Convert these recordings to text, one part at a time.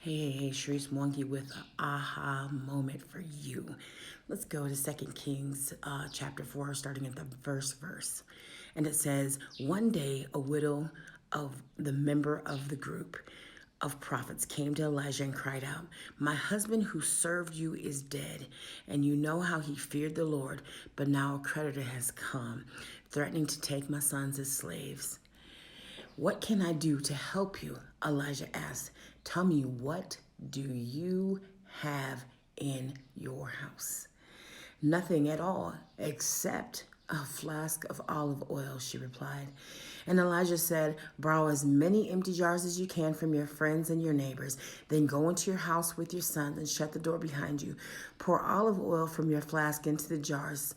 Hey, Sharice Mwangi with an aha moment for you. Let's go to Second Kings chapter 4, starting at the first verse. And it says, one day a widow of the member of the group of prophets came to Elijah and cried out, my husband who served you is dead, and you know how he feared the Lord, but now a creditor has come, threatening to take my sons as slaves. What can I do to help you? Elijah asked. Tell me, what do you have in your house? Nothing at all, except a flask of olive oil, she replied. And Elijah said, borrow as many empty jars as you can from your friends and your neighbors. Then go into your house with your sons and shut the door behind you. Pour olive oil from your flask into the jars,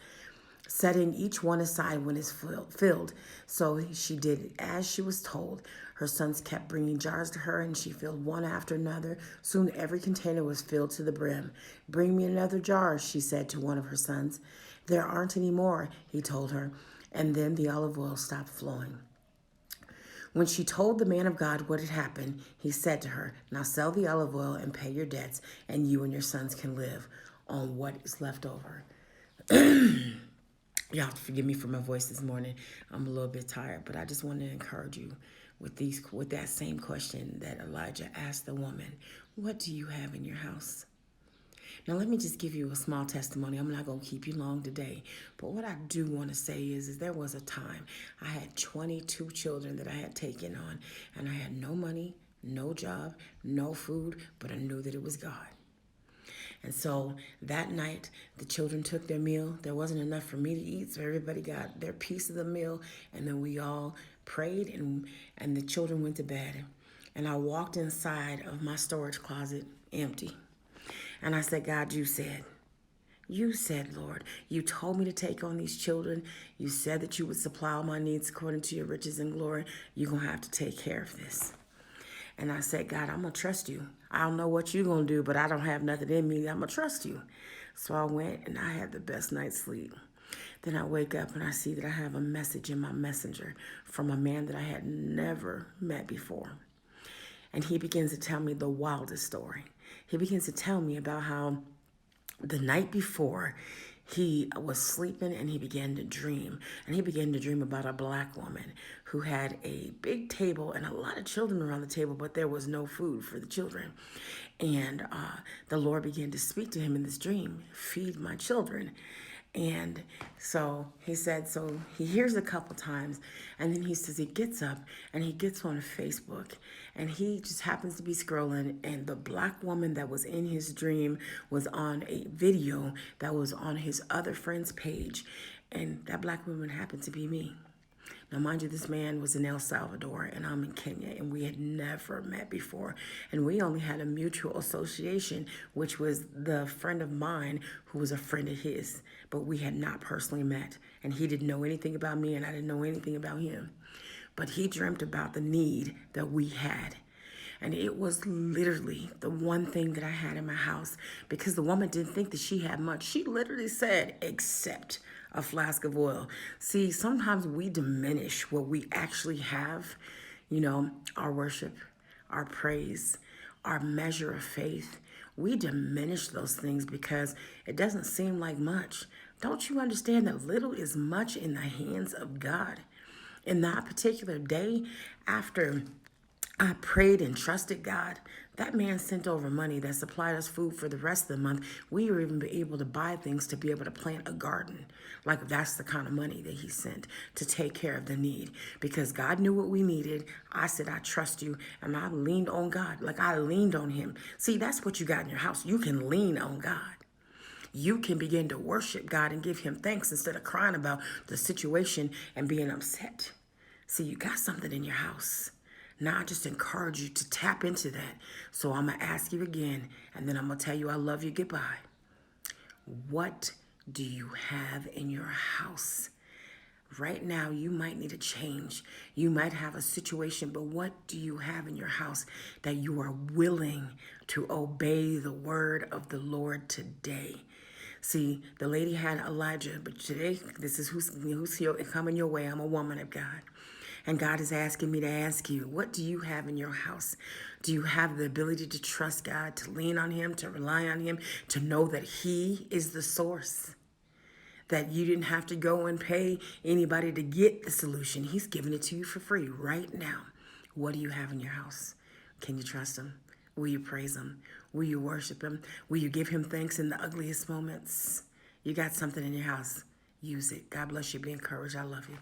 setting each one aside when it's filled. So she did as she was told. Her sons kept bringing jars to her, and she filled one after another. Soon every container was filled to the brim. Bring me another jar, she said to one of her sons. There aren't any more, he told her. And then the olive oil stopped flowing. When she told the man of God what had happened, he said to her, now sell the olive oil and pay your debts, and you and your sons can live on what is left over. Y'all have to forgive me for my voice this morning. I'm a little bit tired, but I just want to encourage you with that same question that Elijah asked the woman. What do you have in your house? Now let me just give you a small testimony. I'm not going to keep you long today, but what I do want to say is there was a time I had 22 children that I had taken on, and I had no money, no job, no food, but I knew that it was God. And so that night, the children took their meal. There wasn't enough for me to eat, so everybody got their piece of the meal. And then we all prayed, and the children went to bed. And I walked inside of my storage closet empty. And I said, God, you said, Lord, you told me to take on these children. You said that you would supply all my needs according to your riches and glory. You're going to have to take care of this. And I said, God, I'm going to trust you. I don't know what you're going to do, but I don't have nothing in me. I'm going to trust you. So I went and I had the best night's sleep. Then I wake up and I see that I have a message in my messenger from a man that I had never met before. And he begins to tell me the wildest story. He begins to tell me about how the night before he was sleeping and he began to dream. And he began to dream about a black woman who had a big table and a lot of children around the table, but there was no food for the children. And the Lord began to speak to him in this dream, feed my children. And so he said, so he hears a couple times, and then he says he gets up and he gets on Facebook, and he just happens to be scrolling, and the black woman that was in his dream was on a video that was on his other friend's page, and that black woman happened to be me. Now, mind you, this man was in El Salvador and I'm in Kenya, and we had never met before. And we only had a mutual association, which was the friend of mine who was a friend of his, but we had not personally met. And he didn't know anything about me, and I didn't know anything about him. But he dreamt about the need that we had. And it was literally the one thing that I had in my house, because the woman didn't think that she had much. She literally said, except a flask of oil. See, sometimes we diminish what we actually have, our worship, our praise, our measure of faith. We diminish those things because it doesn't seem like much. Don't you understand that little is much in the hands of God? In that particular day, after I prayed and trusted God, that man sent over money that supplied us food for the rest of the month. We were even able to buy things to be able to plant a garden. Like, that's the kind of money that he sent to take care of the need. Because God knew what we needed. I said, I trust you. And I leaned on God. Like, I leaned on him. See, that's what you got in your house. You can lean on God. You can begin to worship God and give him thanks instead of crying about the situation and being upset. See, you got something in your house. Now I just encourage you to tap into that. So I'm going to ask you again, and then I'm going to tell you I love you goodbye. What do you have in your house? Right now, you might need a change. You might have a situation, but what do you have in your house that you are willing to obey the word of the Lord today? See, the lady had Elijah, but today, this is who's coming your way. I'm a woman of God. And God is asking me to ask you, what do you have in your house? Do you have the ability to trust God, to lean on Him, to rely on Him, to know that He is the source? That you didn't have to go and pay anybody to get the solution. He's giving it to you for free right now. What do you have in your house? Can you trust Him? Will you praise Him? Will you worship Him? Will you give Him thanks in the ugliest moments? You got something in your house. Use it. God bless you. Be encouraged. I love you.